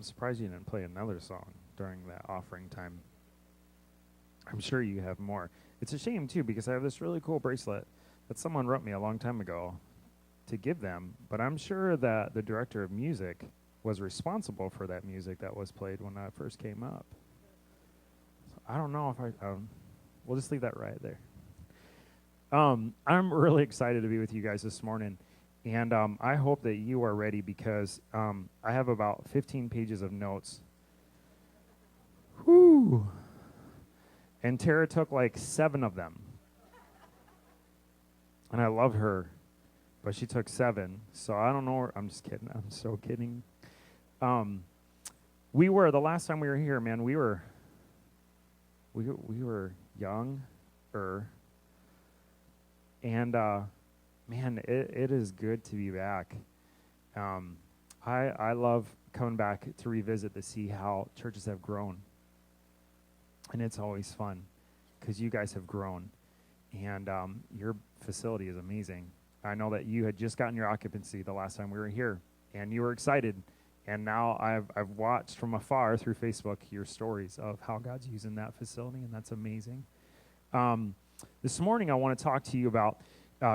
I'm surprised you didn't play another song during that offering time. I'm sure you have more. It's a shame, too, because I have this really cool bracelet that someone wrote me a long time ago to give them, but I'm sure that the director of music was responsible for that music that was played when I first came up. So I don't know if we'll just leave that right there. I'm really excited to be with you guys this morning, and I hope that you are ready because I have about 15 pages of notes. Whew. And Tara took like 7 of them. And I love her, but she took 7. So I don't know. I'm just kidding. I'm so kidding. The last time we were here, man, we were younger. And, man, it is good to be back. I love coming back to revisit to see how churches have grown. And it's always fun because you guys have grown. And your facility is amazing. I know that you had just gotten your occupancy the last time we were here, and you were excited. And now I've watched from afar through Facebook your stories of how God's using that facility, and that's amazing. This morning I want to talk to you about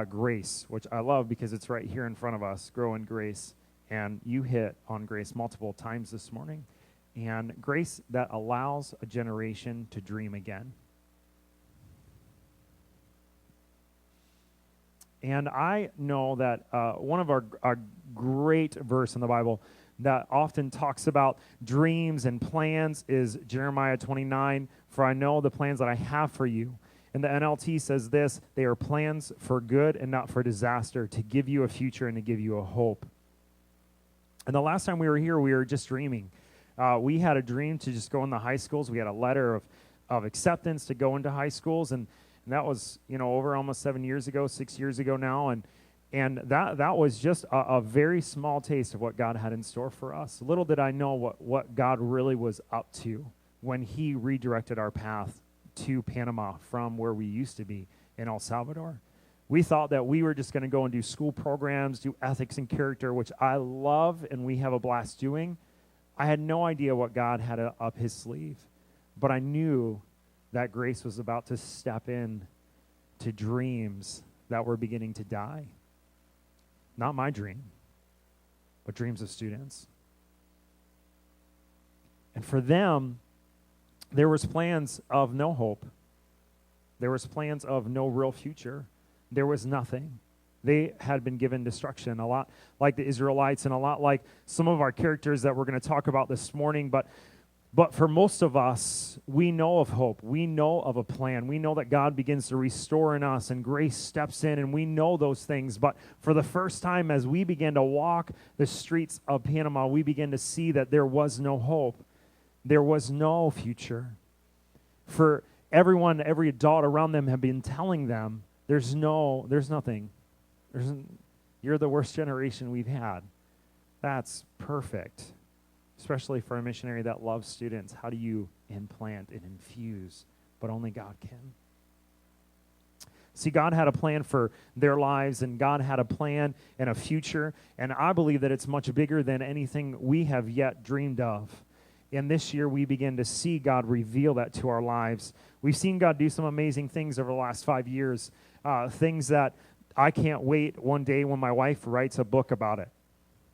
grace, which I love because it's right here in front of us, grow in grace. And you hit on grace multiple times this morning. And grace that allows a generation to dream again. And I know that one of our great verse in the Bible that often talks about dreams and plans is Jeremiah 29, "For I know the plans that I have for you." And the NLT says this: "They are plans for good and not for disaster, to give you a future and to give you a hope." And the last time we were here, we were just dreaming. We had a dream to just go in the high schools. We had a letter of acceptance to go into high schools, and that was, over almost 6 years ago now, and that was just a very small taste of what God had in store for us. Little did I know what God really was up to when he redirected our path to Panama from where we used to be in El Salvador. We thought that we were just going to go and do school programs, do ethics and character, which I love and we have a blast doing. I had no idea what God had up his sleeve, but I knew that grace was about to step in to dreams that were beginning to die. Not my dream, but dreams of students. And for them, there was plans of no hope. There was plans of no real future. There was nothing. They had been given destruction, a lot like the Israelites and a lot like some of our characters that we're going to talk about this morning. But for most of us, we know of hope. We know of a plan. We know that God begins to restore in us and grace steps in, and we know those things. But for the first time, as we began to walk the streets of Panama, we began to see that there was no hope. There was no future. For everyone, every adult around them had been telling them, there's nothing. You're the worst generation we've had. That's perfect. Especially for a missionary that loves students. How do you implant and infuse? But only God can. See, God had a plan for their lives, and God had a plan and a future, and I believe that it's much bigger than anything we have yet dreamed of. And this year, we begin to see God reveal that to our lives. We've seen God do some amazing things over the last 5 years, things that I can't wait one day when my wife writes a book about it.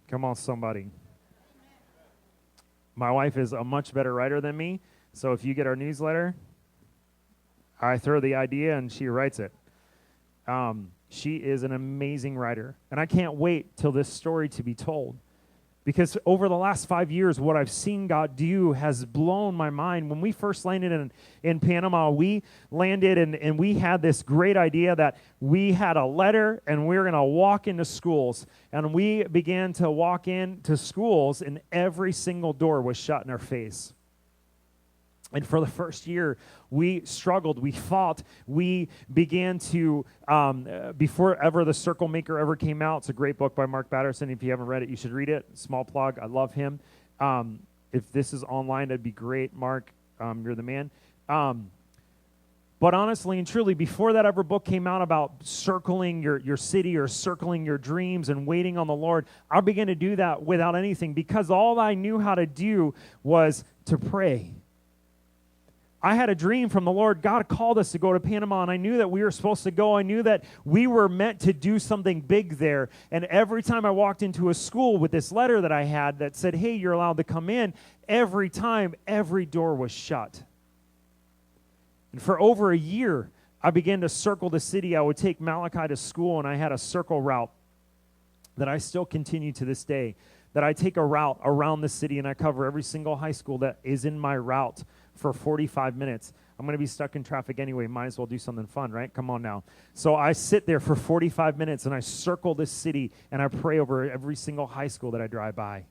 Come on, somebody. My wife is a much better writer than me, so if you get our newsletter, I throw the idea and she writes it. She is an amazing writer, and I can't wait till this story to be told. Because over the last 5 years, what I've seen God do has blown my mind. When we first landed in Panama, we landed and we had this great idea that we had a letter and we were going to walk into schools. And we began to walk into schools and every single door was shut in our face. And for the first year, we struggled, we fought, we began to, before ever The Circle Maker ever came out, it's a great book by Mark Batterson. If you haven't read it, you should read it. Small plug, I love him. If this is online, that'd be great. Mark, you're the man. But honestly and truly, before that ever book came out about circling your city or circling your dreams and waiting on the Lord, I began to do that without anything because all I knew how to do was to pray. I had a dream from the Lord. God called us to go to Panama, and I knew that we were supposed to go. I knew that we were meant to do something big there. And every time I walked into a school with this letter that I had that said, hey, you're allowed to come in, every time, every door was shut. And for over a year, I began to circle the city. I would take Malachi to school, and I had a circle route that I still continue to this day, that I take a route around the city, and I cover every single high school that is in my route for 45 minutes. I'm going to be stuck in traffic anyway. Might as well do something fun, right? Come on now. So I sit there for 45 minutes, and I circle this city, and I pray over every single high school that I drive by.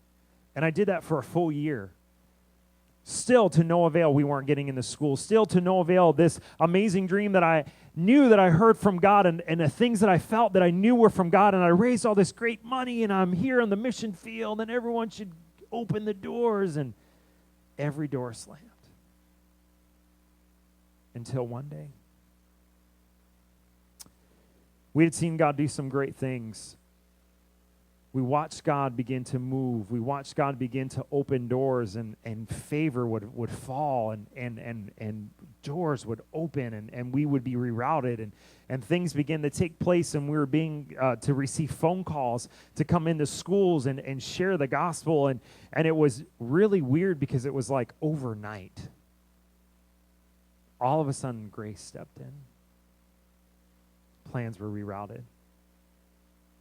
And I did that for a full year. Still to no avail, we weren't getting into school. Still to no avail, this amazing dream that I knew that I heard from God and the things that I felt that I knew were from God, and I raised all this great money, and I'm here on the mission field, and everyone should open the doors, and every door slammed. Until one day, we had seen God do some great things. We watched God begin to move. We watched God begin to open doors, and favor would fall, and doors would open, and we would be rerouted, and things began to take place, and we were being to receive phone calls to come into schools and share the gospel, and it was really weird because it was like overnight. All of a sudden, grace stepped in. Plans were rerouted.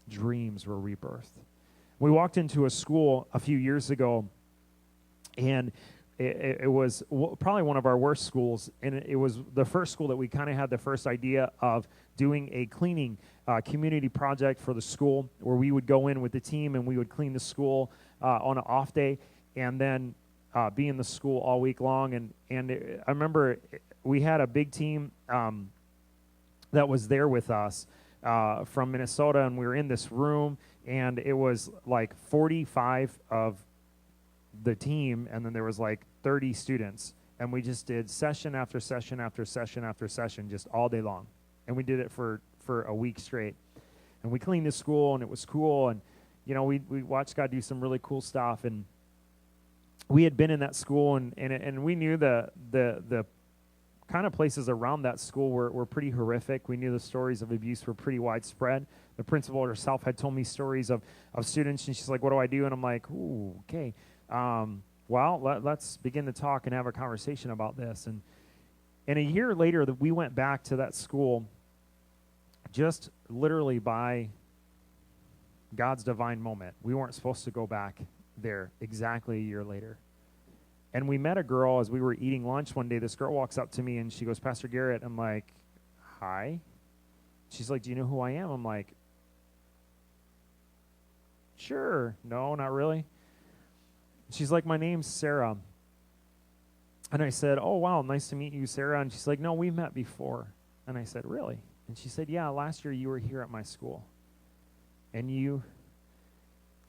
Dreams were rebirthed. We walked into a school a few years ago, and it was probably one of our worst schools, and it was the first school that we kind of had the first idea of doing a cleaning community project for the school, where we would go in with the team and we would clean the school on an off day, and then be in the school all week long. And I remember we had a big team that was there with us from Minnesota, and we were in this room, and it was like 45 of the team, and then there was like 30 students, and we just did session after session after session after session just all day long, and we did it for a week straight, and we cleaned the school, and it was cool, and you know, we watched God do some really cool stuff, and we had been in that school, and we knew the kind of places around that school were pretty horrific. We knew the stories of abuse were pretty widespread. The principal herself had told me stories of students, and she's like, what do I do? And I'm like, ooh, okay. Well, let's begin to talk and have a conversation about this. And a year later, we went back to that school just literally by God's divine moment. We weren't supposed to go back there exactly a year later. And we met a girl as we were eating lunch one day. This girl walks up to me, and she goes, Pastor Gerritt. I'm like, hi. She's like, do you know who I am? I'm like, sure. No, not really. She's like, my name's Sarah. And I said, oh, wow, nice to meet you, Sarah. And she's like, no, we met before. And I said, really? And she said, yeah, last year you were here at my school. And you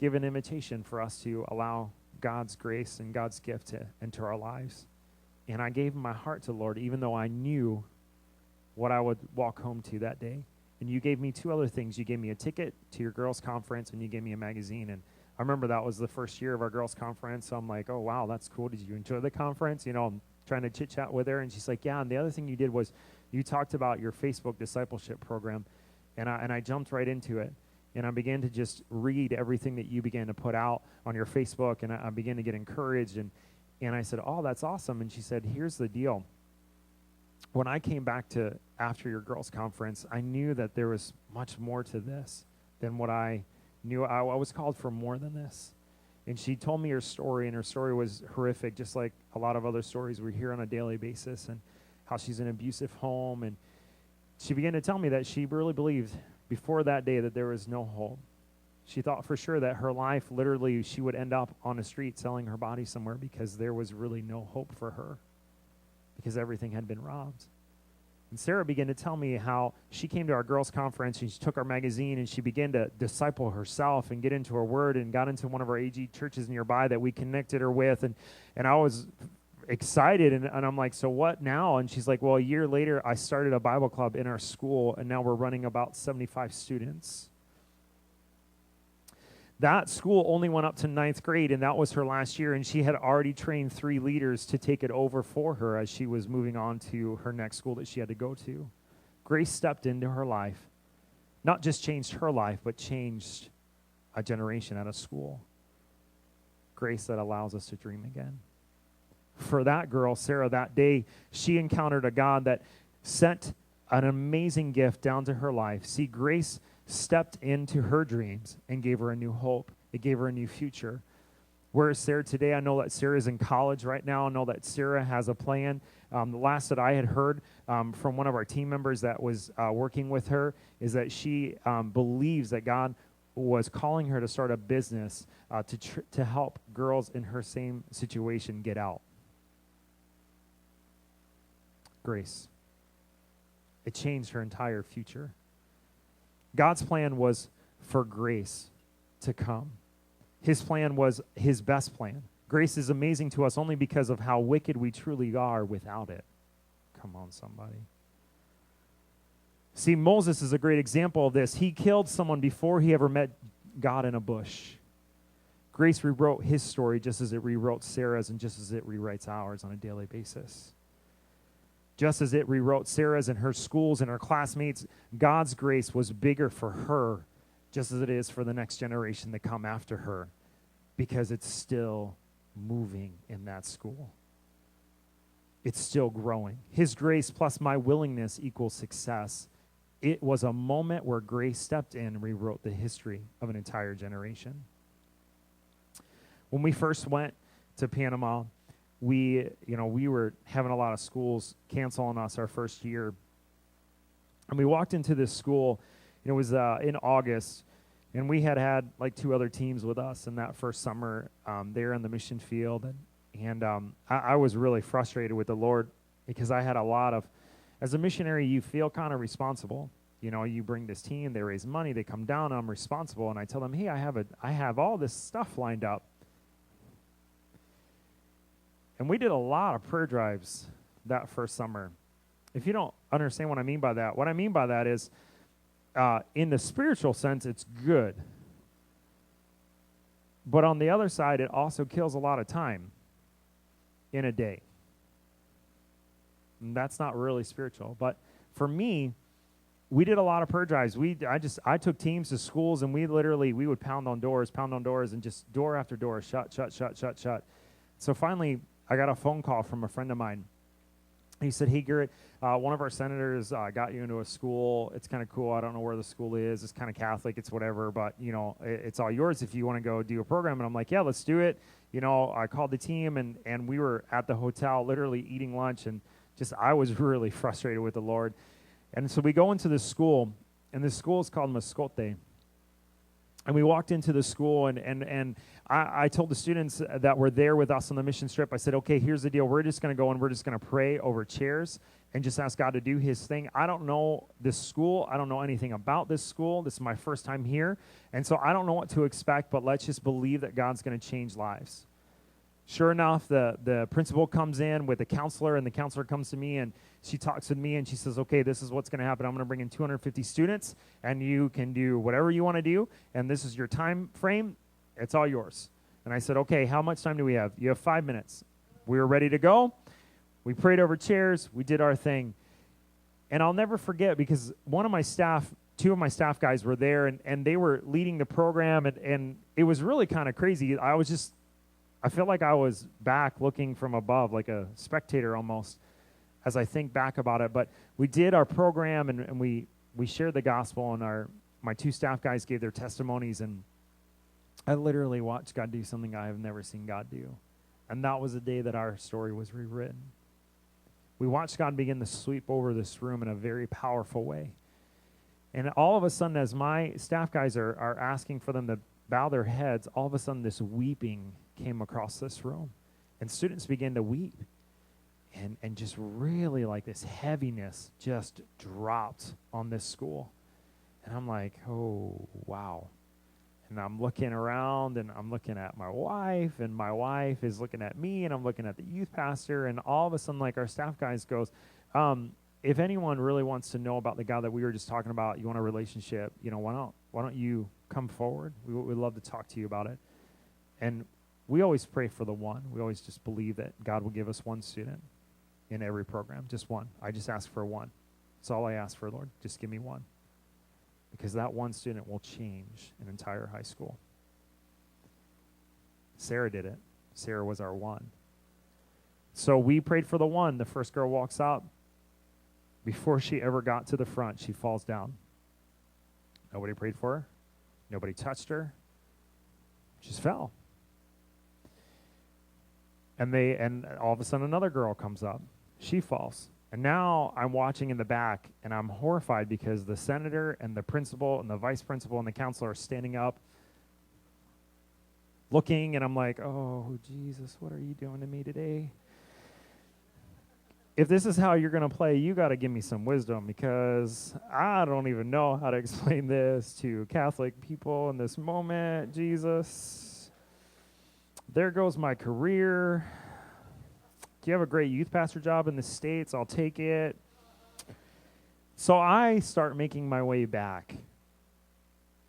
give an invitation for us to allow God's grace and God's gift to enter our lives. And I gave my heart to the Lord, even though I knew what I would walk home to that day. And you gave me two other things. You gave me a ticket to your girls' conference, and you gave me a magazine. And I remember that was the first year of our girls' conference. So I'm like, oh, wow, that's cool. Did you enjoy the conference? You know, I'm trying to chit-chat with her. And she's like, yeah. And the other thing you did was you talked about your Facebook discipleship program. And I jumped right into it. And I began to just read everything that you began to put out on your Facebook, and I began to get encouraged. And I said, oh, that's awesome. And she said, here's the deal. When I came back to after your girls' conference, I knew that there was much more to this than what I knew. I was called for more than this. And she told me her story, and her story was horrific, just like a lot of other stories we hear on a daily basis, and how she's in an abusive home. And she began to tell me that she really believed before that day that there was no hope. She thought for sure that her life, literally, she would end up on the street selling her body somewhere because there was really no hope for her because everything had been robbed. And Sarah began to tell me how she came to our girls' conference, and she took our magazine, and she began to disciple herself and get into her word, and got into one of our AG churches nearby that we connected her with. And I was excited, and I'm like, so what now? And she's like, well, a year later, I started a Bible club in our school, and now we're running about 75 students. That school only went up to 9th grade, and that was her last year, and she had already trained 3 leaders to take it over for her as she was moving on to her next school that she had to go to. Grace stepped into her life, not just changed her life, but changed a generation at a school. Grace that allows us to dream again. For that girl, Sarah, that day, she encountered a God that sent an amazing gift down to her life. See, grace stepped into her dreams and gave her a new hope. It gave her a new future. Where is Sarah today? I know that Sarah is in college right now. I know that Sarah has a plan. The last that I had heard from one of our team members that was working with her is that she believes that God was calling her to start a business to help girls in her same situation get out. Grace. It changed her entire future. God's plan was for grace to come. His plan was his best plan. Grace is amazing to us only because of how wicked we truly are without it. Come on, somebody. See, Moses is a great example of this. He killed someone before he ever met God in a bush. Grace rewrote his story just as it rewrote Sarah's and just as it rewrites ours on a daily basis. Just as it rewrote Sarah's and her schools and her classmates, God's grace was bigger for her, just as it is for the next generation to come after her, because it's still moving in that school. It's still growing. His grace plus my willingness equals success. It was a moment where grace stepped in and rewrote the history of an entire generation. When we first went to Panama, we were having a lot of schools cancel on us our first year. And we walked into this school, it was in August, and we had like 2 other teams with us in that first summer there in the mission field. And I was really frustrated with the Lord because I had a lot of, as a missionary, you feel kind of responsible. You bring this team, they raise money, they come down, I'm responsible. And I tell them, hey, I have all this stuff lined up. And we did a lot of prayer drives that first summer. If you don't understand what I mean by that is in the spiritual sense, it's good. But on the other side, it also kills a lot of time in a day. And that's not really spiritual. But for me, we did a lot of prayer drives. I took teams to schools, and we would pound on doors, and just door after door, shut. So finally, I got a phone call from a friend of mine. He said, hey, Gerritt, one of our senators got you into a school. It's kind of cool. I don't know where the school is. It's kind of Catholic. It's whatever. But, it's all yours if you want to go do a program. And I'm like, yeah, let's do it. I called the team, and we were at the hotel literally eating lunch. And I was really frustrated with the Lord. And so we go into this school, and this school is called Mascote. And we walked into the school, and I told the students that were there with us on the mission trip, I said, okay, here's the deal. We're just going to go and we're just going to pray over chairs and just ask God to do his thing. I don't know this school. I don't know anything about this school. This is my first time here. And so I don't know what to expect, but let's just believe that God's going to change lives. Sure enough, the principal comes in with a counselor, and the counselor comes to me, and she talks with me, and she says, okay, this is what's going to happen. I'm going to bring in 250 students, and you can do whatever you want to do, and this is your time frame. It's all yours. And I said, okay, how much time do we have? You have 5 minutes. We were ready to go. We prayed over chairs. We did our thing. And I'll never forget, because two of my staff guys were there, and they were leading the program, and it was really kind of crazy. I feel like I was back looking from above, like a spectator almost, as I think back about it. But we did our program, and we shared the gospel, and my 2 staff guys gave their testimonies, and I literally watched God do something I have never seen God do. And that was the day that our story was rewritten. We watched God begin to sweep over this room in a very powerful way. And all of a sudden, as my staff guys are asking for them to bow their heads, all of a sudden this weeping came across this room. And students began to weep. And just really like this heaviness just dropped on this school. And I'm like, oh, wow. And I'm looking around, and I'm looking at my wife, and my wife is looking at me, and I'm looking at the youth pastor, and all of a sudden, like, our staff guys goes, if anyone really wants to know about the God that we were just talking about, you want a relationship, why don't you come forward? We'd love to talk to you about it. And we always pray for the one. We always just believe that God will give us one student in every program, just one. I just ask for one. That's all I ask for, Lord. Just give me one. Because that one student will change an entire high school. Sarah did it. Sarah was our one. So we prayed for the one. The first girl walks up. Before she ever got to the front, she falls down. Nobody prayed for her. Nobody touched her. She just fell. And all of a sudden another girl comes up. She falls. And now I'm watching in the back, and I'm horrified because the senator and the principal and the vice principal and the counselor are standing up looking, and I'm like, oh, Jesus, what are you doing to me today? If this is how you're going to play, you got to give me some wisdom, because I don't even know how to explain this to Catholic people in this moment, Jesus. There goes my career. Do you have a great youth pastor job in the States? I'll take it. So I start making my way back.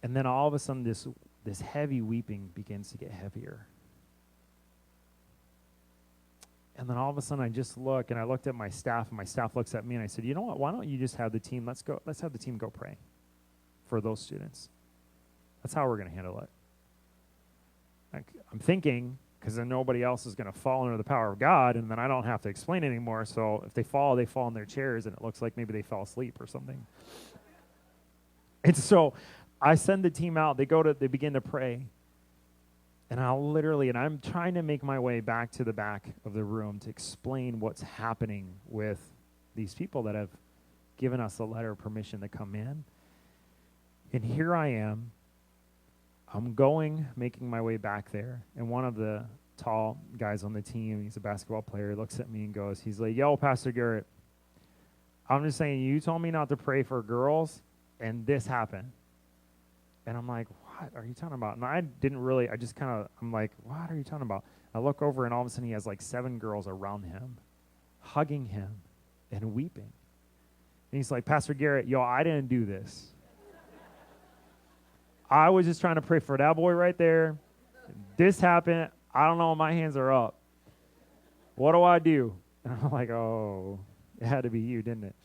And then all of a sudden, this heavy weeping begins to get heavier. And then all of a sudden, I just look, and I looked at my staff, and my staff looks at me, and I said, you know what? Why don't you just have the team, let's have the team go pray for those students. That's how we're going to handle it. Like, I'm thinking, because then nobody else is going to fall under the power of God, and then I don't have to explain anymore. So if they fall in their chairs, and it looks like maybe they fell asleep or something. And so I send the team out. They begin to pray. And I'm trying to make my way back to the back of the room to explain what's happening with these people that have given us a letter of permission to come in. And here I am. I'm making my way back there, and one of the tall guys on the team, he's a basketball player, looks at me and goes, he's like, yo, Pastor Gerritt, I'm just saying, you told me not to pray for girls, and this happened. And I'm like, what are you talking about? And I'm like, what are you talking about? I look over, and all of a sudden he has like 7 girls around him, hugging him and weeping. And he's like, Pastor Gerritt, yo, I didn't do this. I was just trying to pray for that boy right there. This happened. I don't know. My hands are up. What do I do? And I'm like, oh, it had to be you, didn't it?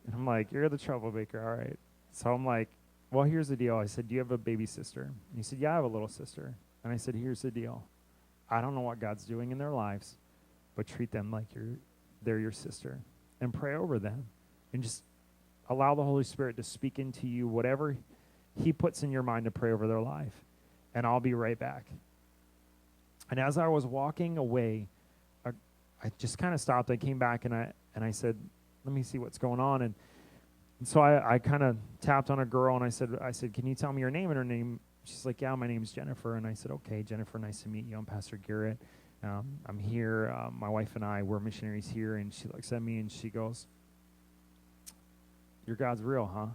And I'm like, you're the troublemaker. All right. So I'm like, well, here's the deal. I said, do you have a baby sister? And he said, yeah, I have a little sister. And I said, here's the deal. I don't know what God's doing in their lives, but treat them like they're your sister, and pray over them, and just allow the Holy Spirit to speak into you whatever He puts in your mind to pray over their life, and I'll be right back. And as I was walking away, I just kind of stopped. I came back, and I said, let me see what's going on. And so I kind of tapped on a girl, and I said, can you tell me your name? And her name, she's like, yeah, my name's Jennifer. And I said, okay, Jennifer, nice to meet you. I'm Pastor Gerritt. I'm here. My wife and I, we're missionaries here. And she looks at me, and she goes, your God's real, huh?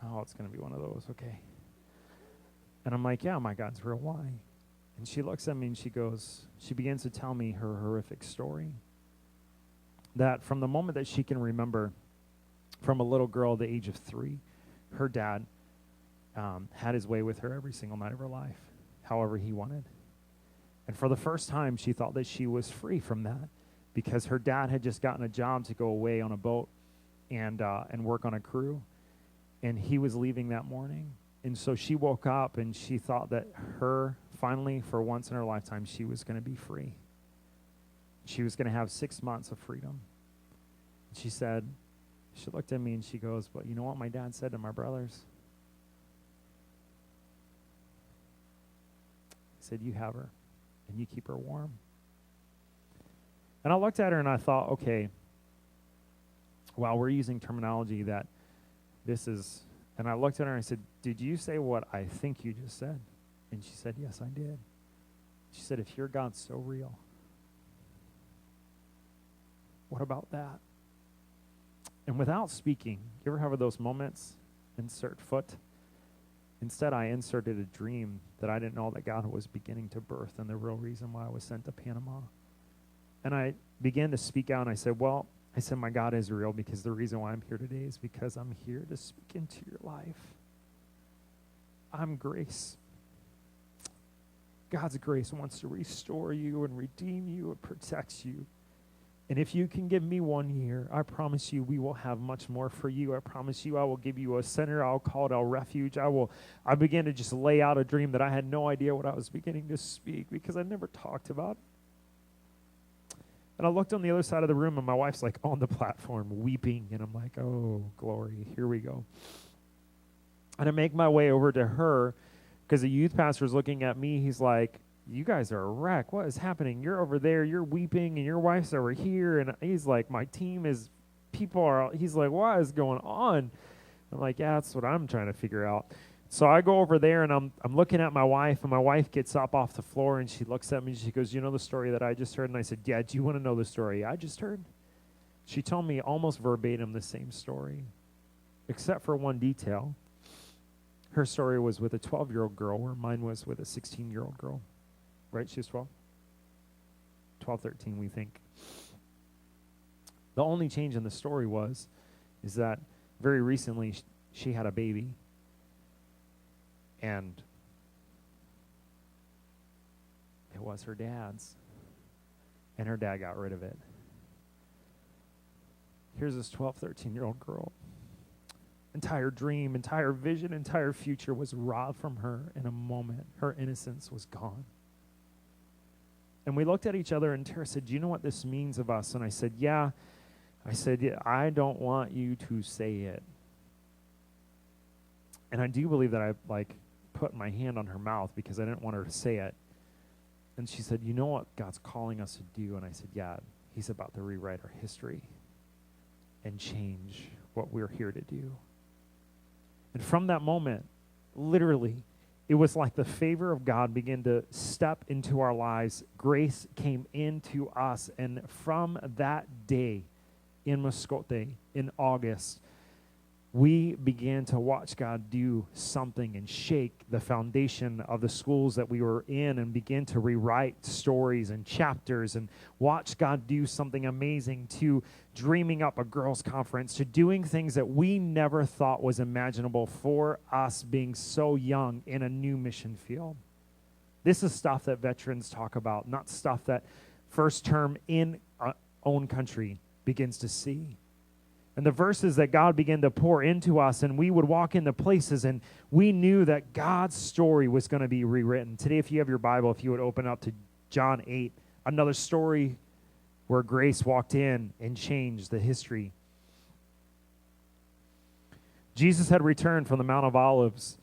Oh, it's going to be one of those, okay. And I'm like, yeah, my God's real, why? And she looks at me, and she begins to tell me her horrific story. That from the moment that she can remember, from a little girl at the age of 3, her dad had his way with her every single night of her life, however he wanted. And for the first time, she thought that she was free from that, because her dad had just gotten a job to go away on a boat and work on a crew. And he was leaving that morning. And so she woke up, and she thought that finally, for once in her lifetime, she was going to be free. She was going to have 6 months of freedom. She looked at me, and she goes, but you know what my dad said to my brothers? He said, you have her, and you keep her warm. And I looked at her, and I thought, okay, while we're using terminology that this is, and I looked at her and I said, did you say what I think you just said? And she said, yes, I did. She said, if your God's so real, what about that? And without speaking, you ever have those moments, insert foot, Instead, I inserted a dream that I didn't know that God was beginning to birth and the real reason why I was sent to Panama. And I began to speak out, and I said, my God is real, because the reason why I'm here today is because I'm here to speak into your life. I'm grace. God's grace wants to restore you and redeem you and protect you. And if you can give me 1 year, I promise you we will have much more for you. I promise you I will give you a center. I'll call it a refuge. I began to just lay out a dream that I had no idea what I was beginning to speak because I never talked about. And I looked on the other side of the room, and my wife's like on the platform weeping. And I'm like, oh, glory, here we go. And I make my way over to her because the youth pastor's looking at me. He's like, you guys are a wreck. What is happening? You're over there, you're weeping, and your wife's over here. And he's like, my team is, he's like, what is going on? I'm like, yeah, that's what I'm trying to figure out. So I go over there, and I'm looking at my wife, and my wife gets up off the floor, and she looks at me, and she goes, you know the story that I just heard? And I said, yeah, do you want to know the story I just heard? She told me almost verbatim the same story, except for one detail. Her story was with a 12-year-old girl, where mine was with a 16-year-old girl. Right? She was 12? 12, 13, we think. The only change in the story is that very recently she had a baby, and it was her dad's, and her dad got rid of it. Here's this 12, 13-year-old girl. Entire dream, entire vision, entire future was robbed from her in a moment. Her innocence was gone. And we looked at each other, and Tara said, do you know what this means of us? And I said, yeah. I said, yeah, I don't want you to say it. And I do believe that I put my hand on her mouth because I didn't want her to say it. And she said, you know what God's calling us to do? And I said, yeah, he's about to rewrite our history and change what we're here to do. And from that moment, literally, it was like the favor of God began to step into our lives. Grace came into us. And from that day in Mascote in August, we began to watch God do something and shake the foundation of the schools that we were in and begin to rewrite stories and chapters and watch God do something amazing, to dreaming up a girls' conference, to doing things that we never thought was imaginable for us being so young in a new mission field. This is stuff that veterans talk about, not stuff that first term in our own country begins to see. And the verses that God began to pour into us, and we would walk into places, and we knew that God's story was going to be rewritten. Today, if you have your Bible, if you would open up to John 8, another story where grace walked in and changed the history. Jesus had returned from the Mount of Olives,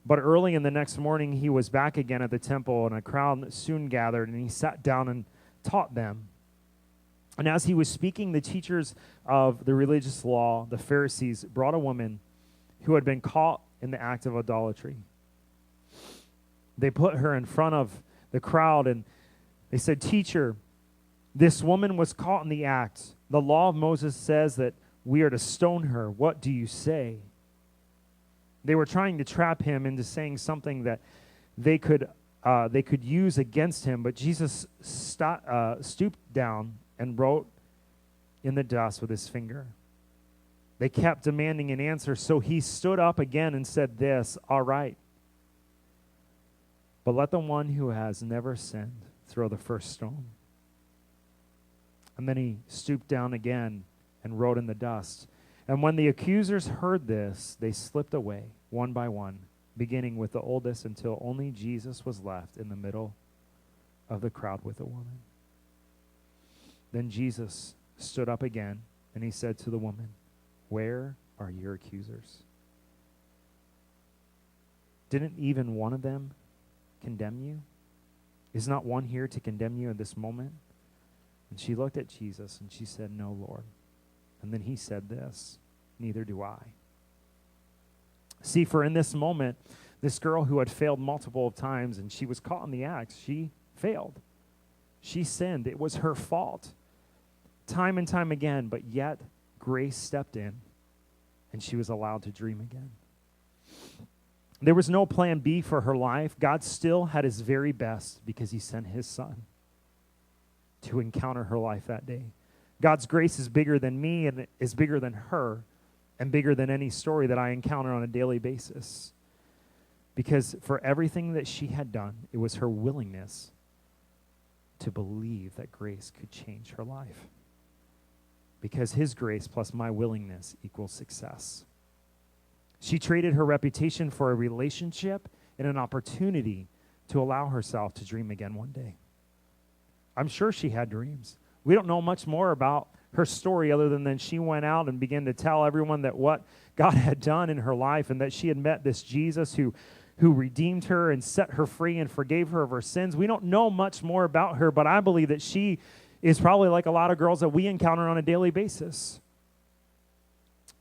but early in the next morning, he was back again at the temple, and a crowd soon gathered, and he sat down and taught them. And as he was speaking, the teachers of the religious law, the Pharisees, brought a woman who had been caught in the act of idolatry. They put her in front of the crowd, and they said, "Teacher, this woman was caught in the act. The law of Moses says that we are to stone her. What do you say?" They were trying to trap him into saying something that they could use against him, but Jesus stooped down and wrote in the dust with his finger. They kept demanding an answer, so he stood up again and said this, "All right, but let the one who has never sinned throw the first stone." And then he stooped down again and wrote in the dust. And when the accusers heard this, they slipped away one by one, beginning with the oldest, until only Jesus was left in the middle of the crowd with the woman. Then Jesus stood up again, and he said to the woman, "Where are your accusers? Didn't even one of them condemn you? Is not one here to condemn you at this moment?" And she looked at Jesus, and she said, "No, Lord." And then he said this, "Neither do I." See, for in this moment, this girl who had failed multiple times, and she was caught in the act, she failed. She sinned. It was her fault. Time and time again, but yet grace stepped in, and she was allowed to dream again. There was no plan B for her life. God still had his very best because he sent his son to encounter her life that day. God's grace is bigger than me and is bigger than her and bigger than any story that I encounter on a daily basis. Because for everything that she had done, it was her willingness to believe that grace could change her life. Because his grace plus my willingness equals success. She traded her reputation for a relationship and an opportunity to allow herself to dream again one day. I'm sure she had dreams. We don't know much more about her story other than she went out and began to tell everyone that what God had done in her life and that she had met this Jesus who redeemed her and set her free and forgave her of her sins. We don't know much more about her, but I believe that she is probably like a lot of girls that we encounter on a daily basis.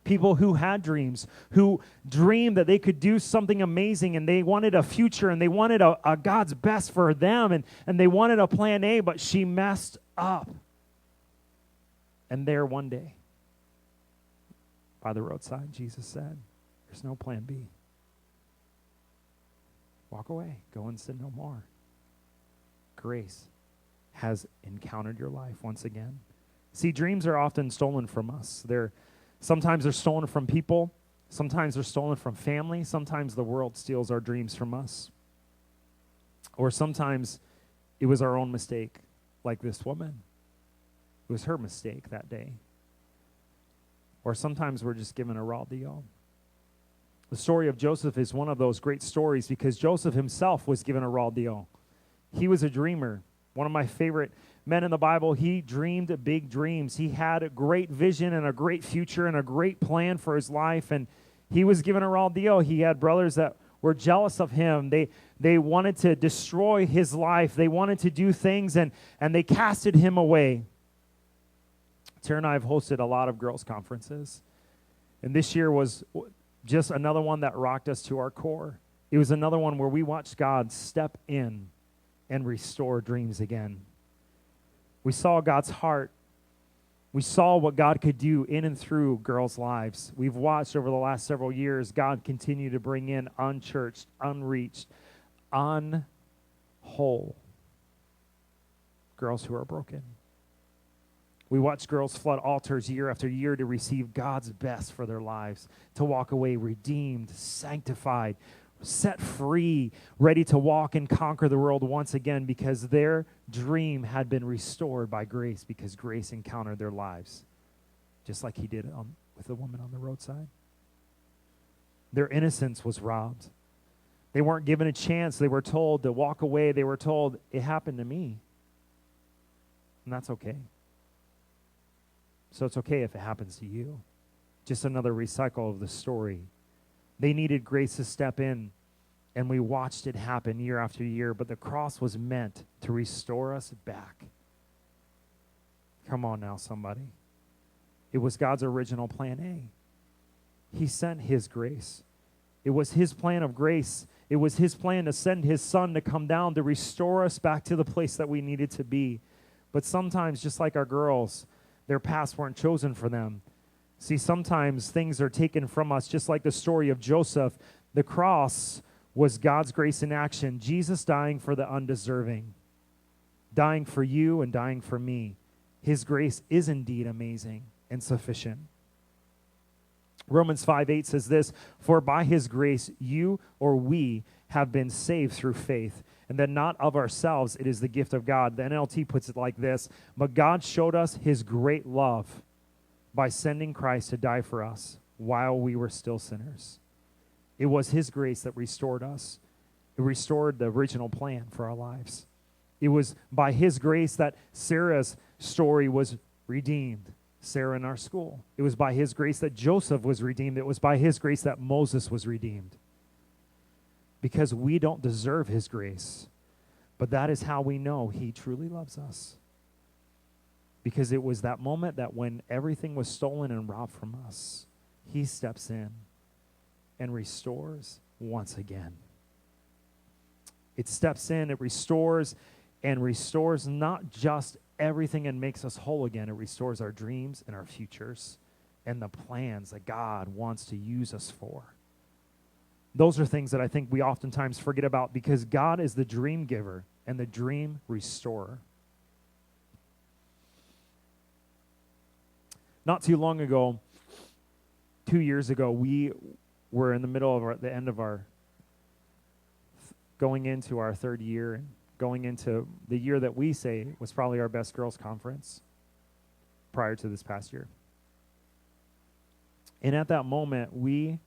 People who had dreams, who dreamed that they could do something amazing and they wanted a future and they wanted a God's best for them and they wanted a plan A, but she messed up. And there one day, by the roadside, Jesus said, there's no plan B. Walk away. Go and sin no more. Grace has encountered your life once again. See, dreams are often stolen from us. Sometimes they're stolen from people. Sometimes they're stolen from family. Sometimes the world steals our dreams from us. Or sometimes it was our own mistake, like this woman. It was her mistake that day. Or sometimes we're just given a raw deal. The story of Joseph is one of those great stories because Joseph himself was given a raw deal. He was a dreamer. One of my favorite men in the Bible, he dreamed big dreams. He had a great vision and a great future and a great plan for his life, and he was given a raw deal. He had brothers that were jealous of him. They wanted to destroy his life. They wanted to do things, and they casted him away. Tara and I have hosted a lot of girls' conferences, and this year was just another one that rocked us to our core. It was another one where we watched God step in and restore dreams again. We saw God's heart. We saw what God could do in and through girls' lives. We've watched over the last several years God continue to bring in unchurched, unreached, unwhole girls who are broken. We watch girls flood altars year after year to receive God's best for their lives, to walk away redeemed, sanctified, set free, ready to walk and conquer the world once again because their dream had been restored by grace because grace encountered their lives, just like he did with the woman on the roadside. Their innocence was robbed. They weren't given a chance. They were told to walk away. They were told, it happened to me. And that's okay. So it's okay if it happens to you. Just another recycle of the story. They needed grace to step in, and we watched it happen year after year, but the cross was meant to restore us back. Come on now, somebody. It was God's original plan A. He sent his grace. It was his plan of grace. It was his plan to send his son to come down to restore us back to the place that we needed to be. But sometimes, just like our girls, their paths weren't chosen for them. See, sometimes things are taken from us, just like the story of Joseph. The cross was God's grace in action. Jesus dying for the undeserving, dying for you and dying for me. His grace is indeed amazing and sufficient. Romans 5:8 says this, for by his grace you or we have been saved through faith, and that not of ourselves, it is the gift of God. The NLT puts it like this, but God showed us his great love by sending Christ to die for us while we were still sinners. It was his grace that restored us. It restored the original plan for our lives. It was by his grace that Sarah's story was redeemed. Sarah in our school. It was by his grace that Joseph was redeemed. It was by his grace that Moses was redeemed. Because we don't deserve his grace. But that is how we know he truly loves us. Because it was that moment that when everything was stolen and robbed from us, he steps in and restores once again. It steps in, it restores, and restores not just everything and makes us whole again. It restores our dreams and our futures and the plans that God wants to use us for. Those are things that I think we oftentimes forget about, because God is the dream giver and the dream restorer. Not too long ago, 2 years ago, we were in the middle of the end of our, going into our third year, and going into the year that we say was probably our best girls' conference prior to this past year. And at that moment, we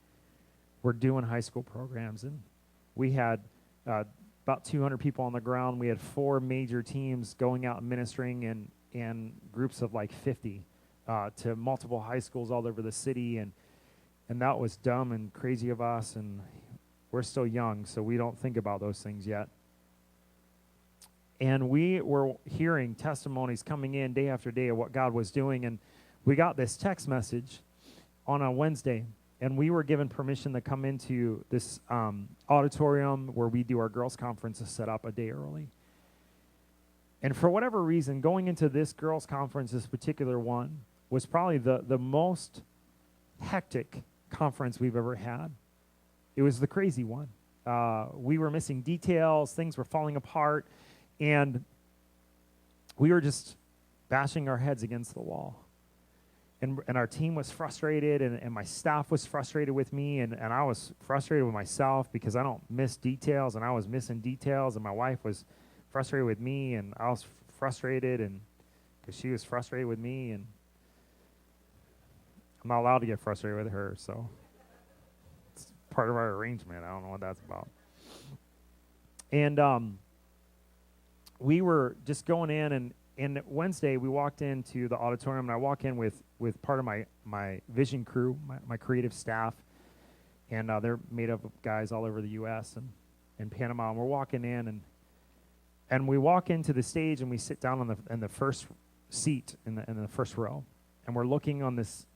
were doing high school programs, and we had about 200 people on the ground. We had 4 major teams going out and ministering in groups of like 50 to multiple high schools all over the city, and that was dumb and crazy of us, and we're still young, so we don't think about those things yet. And we were hearing testimonies coming in day after day of what God was doing, and we got this text message on a Wednesday, and we were given permission to come into this auditorium where we do our girls' conference to set up a day early. And for whatever reason, going into this girls' conference, this particular one, was probably the most hectic conference we've ever had. It was the crazy one. We were missing details, things were falling apart, and we were just bashing our heads against the wall. And our team was frustrated, and my staff was frustrated with me, and I was frustrated with myself because I don't miss details, and I was missing details, and my wife was frustrated with me, and I was frustrated, and because she was frustrated with me, and I'm not allowed to get frustrated with her, so it's part of our arrangement. I don't know what that's about. And we were just going in, and Wednesday we walked into the auditorium, and I walk in with part of my vision crew, my creative staff, and they're made up of guys all over the U.S. and Panama, and we're walking in, and we walk into the stage, and we sit down in the first seat in the first row, and we're looking on this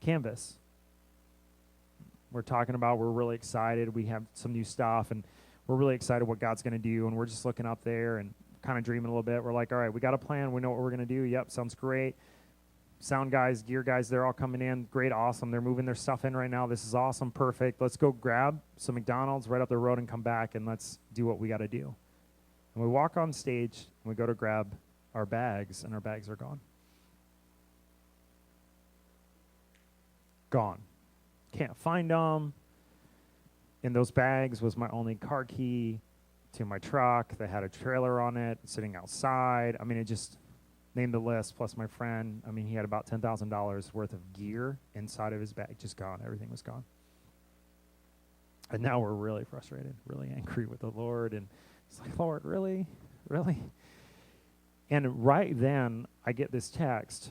canvas. We're talking about, we're really excited. We have some new stuff, and we're really excited what God's going to do, and we're just looking up there and kind of dreaming a little bit. We're like, all right, we got a plan. We know what we're going to do. Yep, sounds great. Sound guys, gear guys, they're all coming in. Great, awesome. They're moving their stuff in right now. This is awesome, perfect. Let's go grab some McDonald's right up the road and come back, and let's do what we got to do. And we walk on stage, and we go to grab our bags, and our bags are gone. Gone. Can't find them. In those bags was my only car key to my truck that had a trailer on it, sitting outside. I mean, it just named the list, plus my friend. I mean, he had about $10,000 worth of gear inside of his bag, just gone. Everything was gone. And now we're really frustrated, really angry with the Lord. And it's like, Lord, really? Really? And right then, I get this text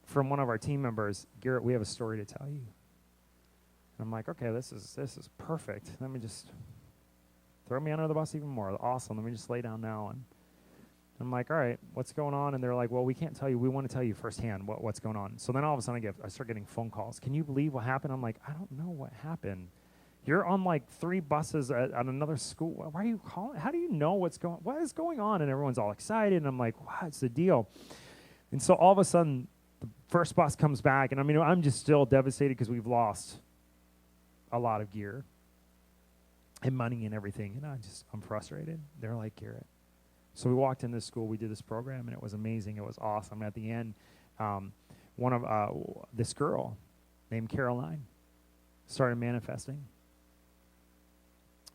from one of our team members, Gerritt, we have a story to tell you. And I'm like, okay, this is perfect. Let me just throw me under the bus even more. Awesome. Let me just lay down now. And I'm like, all right, what's going on? And they're like, well, we can't tell you. We want to tell you firsthand what's going on. So then all of a sudden I start getting phone calls. Can you believe what happened? I'm like, I don't know what happened. You're on like 3 buses at another school. Why are you calling? How do you know what is going on? And everyone's all excited. And I'm like, what's the deal? And so all of a sudden, the first bus comes back. And I mean, I'm just still devastated because we've lost a lot of gear and money and everything. And I'm frustrated. They're like, Gerritt. So we walked into school. We did this program, and it was amazing. It was awesome. At the end, this girl named Caroline started manifesting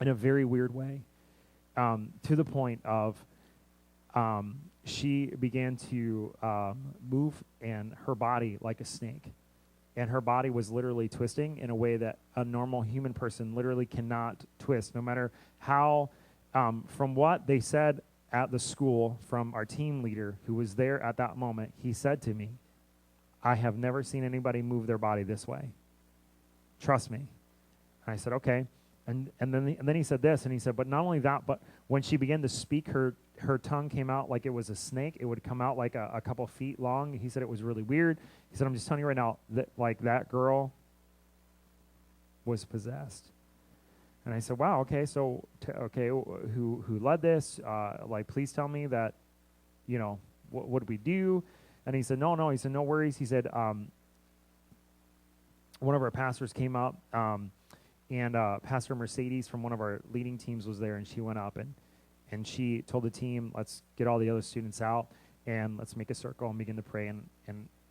in a very weird way, to the point of she began to move in her body like a snake. And her body was literally twisting in a way that a normal human person literally cannot twist, no matter how, from what they said at the school from our team leader who was there at that moment, he said to me, I have never seen anybody move their body this way. Trust me. And I said, okay. And then he said this, and he said, but not only that, but when she began to speak, her tongue came out like it was a snake. It would come out like a couple feet long. He said it was really weird. He said, I'm just telling you right now that like that girl was possessed. And I said, wow, okay, so, who led this? Like, please tell me that, what do we do? And he said, no. He said, no worries. He said, one of our pastors came up, And Pastor Mercedes from one of our leading teams was there, and she went up and she told the team, let's get all the other students out and let's make a circle and begin to pray.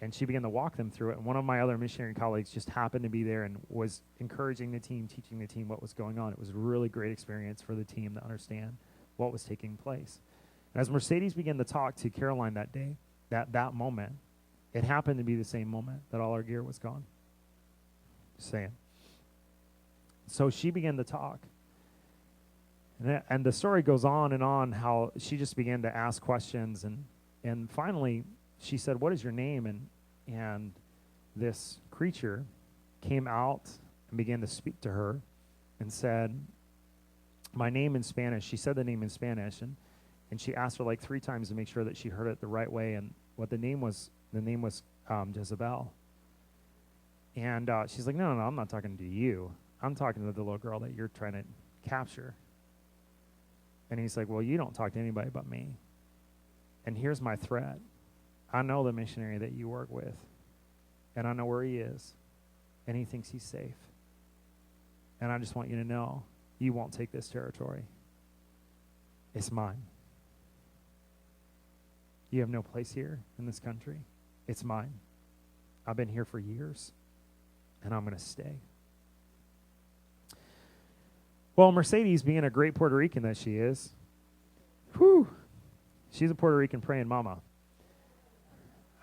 And she began to walk them through it. And one of my other missionary colleagues just happened to be there and was encouraging the team, teaching the team what was going on. It was a really great experience for the team to understand what was taking place. And as Mercedes began to talk to Caroline that day, that moment, it happened to be the same moment that all our gear was gone. Just saying. So she began to talk. And the story goes on and on, how she just began to ask questions. And finally, she said, what is your name? And this creature came out and began to speak to her and said, my name in Spanish. She said the name in Spanish. And she asked her like 3 times to make sure that she heard it the right way. And what the name was Jezebel. And she's like, no, I'm not talking to you. I'm talking to the little girl that you're trying to capture. And he's like, well, you don't talk to anybody but me. And here's my threat. I know the missionary that you work with, and I know where he is, and he thinks he's safe. And I just want you to know, you won't take this territory. It's mine. You have no place here in this country. It's mine. I've been here for years, and I'm going to stay. Well, Mercedes, being a great Puerto Rican that she is, she's a Puerto Rican praying mama.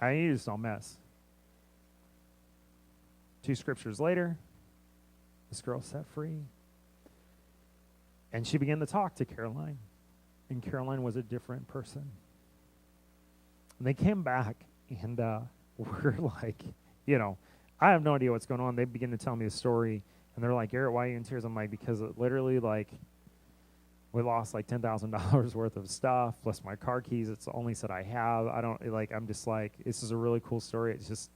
You just don't mess. 2 scriptures later, this girl set free. And she began to talk to Caroline. And Caroline was a different person. And they came back, and we're like, I have no idea what's going on. They begin to tell me the story. And they're like, Gerritt, why are you in tears? I'm like, because it literally, we lost like $10,000 worth of stuff, plus my car keys. It's the only set I have. I'm just like, this is a really cool story. It's just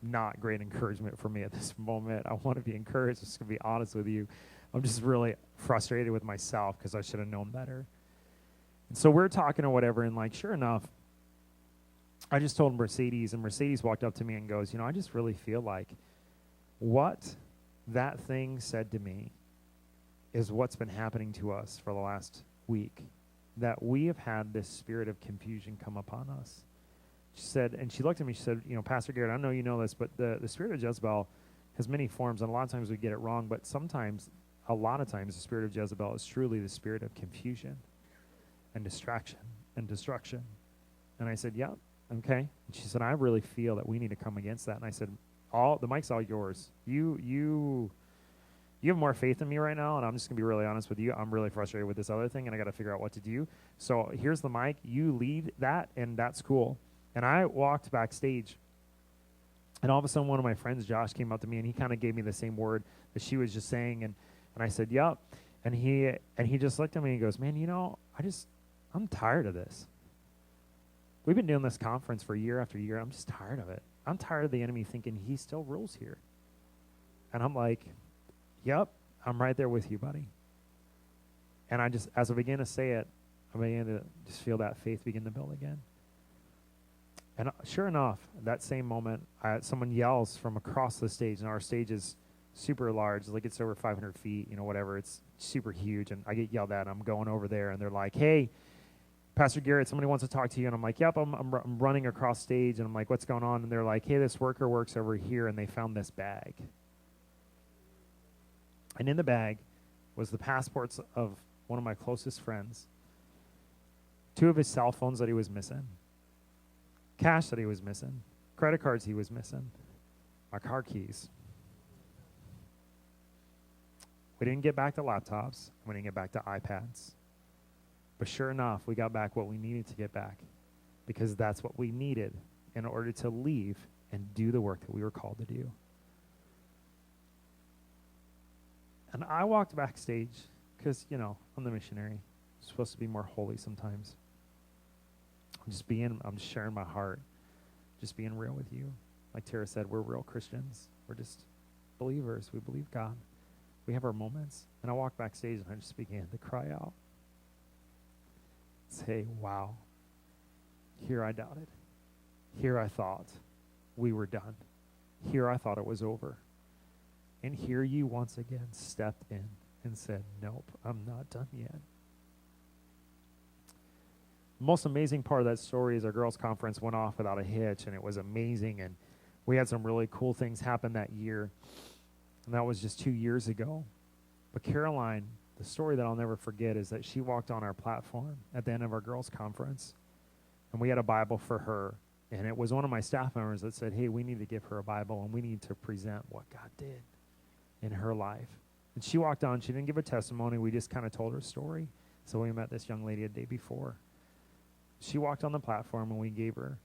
not great encouragement for me at this moment. I want to be encouraged. Just to be honest with you. I'm just really frustrated with myself because I should have known better. And so we're talking or whatever, and sure enough, I just told Mercedes, and Mercedes walked up to me and goes, I just really feel like what that thing said to me is what's been happening to us for the last week, that we have had this spirit of confusion come upon us. She said, and she looked at me, she said, Pastor Gerritt, I know you know this, but the spirit of Jezebel has many forms, and a lot of times we get it wrong, but a lot of times, the spirit of Jezebel is truly the spirit of confusion and distraction and destruction. And I said, yeah, okay. And she said, I really feel that we need to come against that. And I said, the mic's all yours. You have more faith in me right now, and I'm just going to be really honest with you. I'm really frustrated with this other thing, and I got to figure out what to do. So here's the mic. You lead that, and that's cool. And I walked backstage, and all of a sudden one of my friends, Josh, came up to me, and he kind of gave me the same word that she was just saying, and I said, yep. And he just looked at me and he goes, man, I'm tired of this. We've been doing this conference for year after year. I'm just tired of it. I'm tired of the enemy thinking he still rules here. And I'm like, yep, I'm right there with you, buddy. And as I began to say it, I began to just feel that faith begin to build again. And sure enough, that same moment, someone yells from across the stage, and our stage is super large, it's over 500 feet, whatever. It's super huge, and I get yelled at, and I'm going over there, and they're like, hey, Pastor Gerritt, somebody wants to talk to you. And I'm like, yep, I'm running across stage, and I'm like, what's going on? And they're like, hey, this worker works over here, and they found this bag. And in the bag was the passports of one of my closest friends, 2 of his cell phones that he was missing, cash that he was missing, credit cards he was missing, my car keys. We didn't get back to laptops. We didn't get back to iPads. But sure enough, we got back what we needed to get back, because that's what we needed in order to leave and do the work that we were called to do. And I walked backstage because, I'm the missionary. I'm supposed to be more holy sometimes. I'm sharing my heart, just being real with you. Like Tara said, we're real Christians. We're just believers. We believe God. We have our moments. And I walked backstage and I just began to cry out. Say, wow, here I doubted. Here I thought we were done. Here I thought it was over. And here you once again stepped in and said, nope, I'm not done yet. The most amazing part of that story is our girls' conference went off without a hitch, and it was amazing, and we had some really cool things happen that year, and that was just 2 years ago. But Caroline, the story that I'll never forget is that she walked on our platform at the end of our girls' conference, and we had a Bible for her, and it was one of my staff members that said, hey, we need to give her a Bible, and we need to present what God did in her life. And she walked on. She didn't give a testimony. We just kind of told her story. So we met this young lady a day before. She walked on the platform, and we gave her,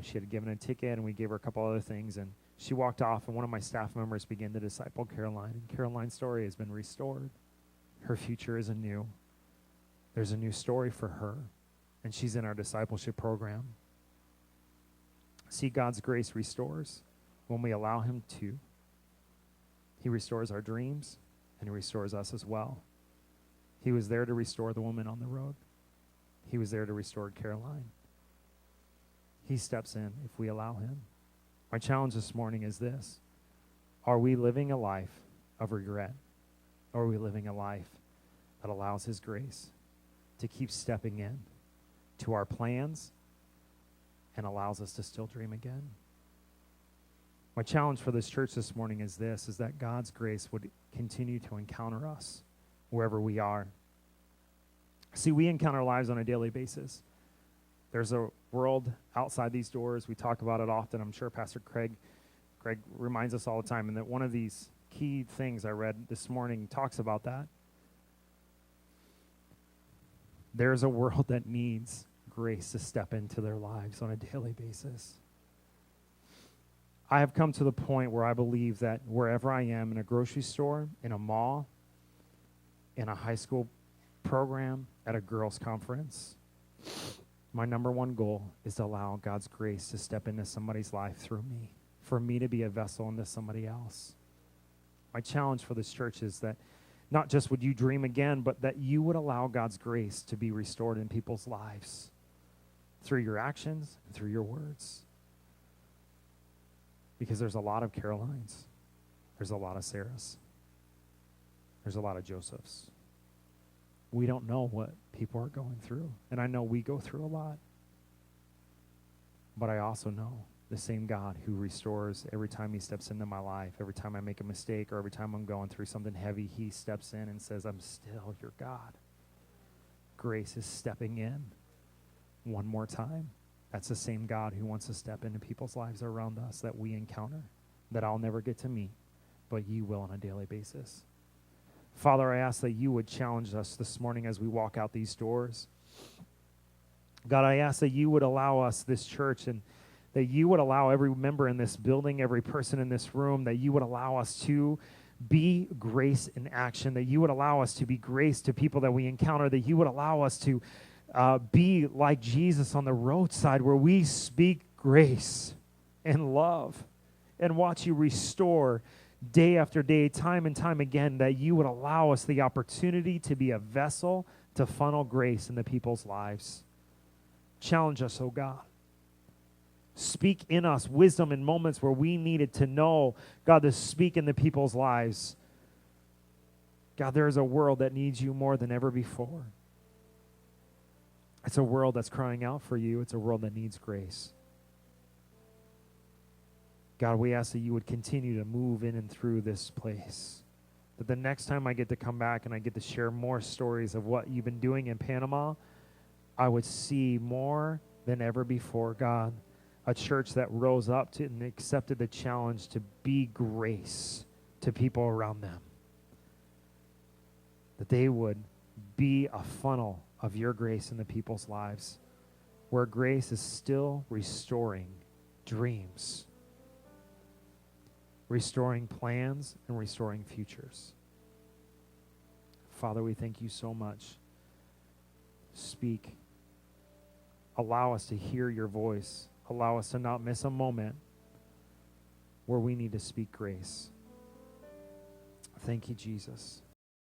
she had given a ticket, and we gave her a couple other things, and she walked off, and one of my staff members began to disciple Caroline, and Caroline's story has been restored. Her future is anew. There's a new story for her, and she's in our discipleship program. See, God's grace restores when we allow him to. He restores our dreams, and he restores us as well. He was there to restore the woman on the road. He was there to restore Caroline. He steps in if we allow him. My challenge this morning is this. Are we living a life of regret? Or are we living a life that allows his grace to keep stepping in to our plans and allows us to still dream again? My challenge for this church this morning is this, is that God's grace would continue to encounter us wherever we are. See, we encounter lives on a daily basis. There's a world outside these doors. We talk about it often. I'm sure Pastor Craig reminds us all the time, and that one of these key things I read this morning talks about that. There's a world that needs grace to step into their lives on a daily basis. I have come to the point where I believe that wherever I am, in a grocery store, in a mall, in a high school program, at a girls' conference, my number one goal is to allow God's grace to step into somebody's life through me, for me to be a vessel into somebody else. My challenge for this church is that not just would you dream again, but that you would allow God's grace to be restored in people's lives through your actions and through your words. Because there's a lot of Carolines. There's a lot of Sarahs. There's a lot of Josephs. We don't know what people are going through. And I know we go through a lot. But I also know the same God who restores every time he steps into my life, every time I make a mistake, or every time I'm going through something heavy, he steps in and says, I'm still your God. Grace is stepping in one more time. That's the same God who wants to step into people's lives around us that we encounter, that I'll never get to meet, but you will on a daily basis. Father, I ask that you would challenge us this morning as we walk out these doors. God, I ask that you would allow us, this church, and that you would allow every member in this building, every person in this room, that you would allow us to be grace in action, that you would allow us to be grace to people that we encounter, that you would allow us to be like Jesus on the roadside, where we speak grace and love and watch you restore day after day, time and time again, that you would allow us the opportunity to be a vessel to funnel grace into people's lives. Challenge us, oh God. Speak in us wisdom in moments where we needed to know, God, to speak into people's lives. God, there is a world that needs you more than ever before. It's a world that's crying out for you. It's a world that needs grace. God, we ask that you would continue to move in and through this place. That the next time I get to come back and I get to share more stories of what you've been doing in Panama, I would see more than ever before, God, a church that rose up to and accepted the challenge to be grace to people around them. That they would be a funnel of your grace in the people's lives, where grace is still restoring dreams, restoring plans, and restoring futures. Father, we thank you so much. Speak. Allow us to hear your voice. Allow us to not miss a moment where we need to speak grace. Thank you, Jesus.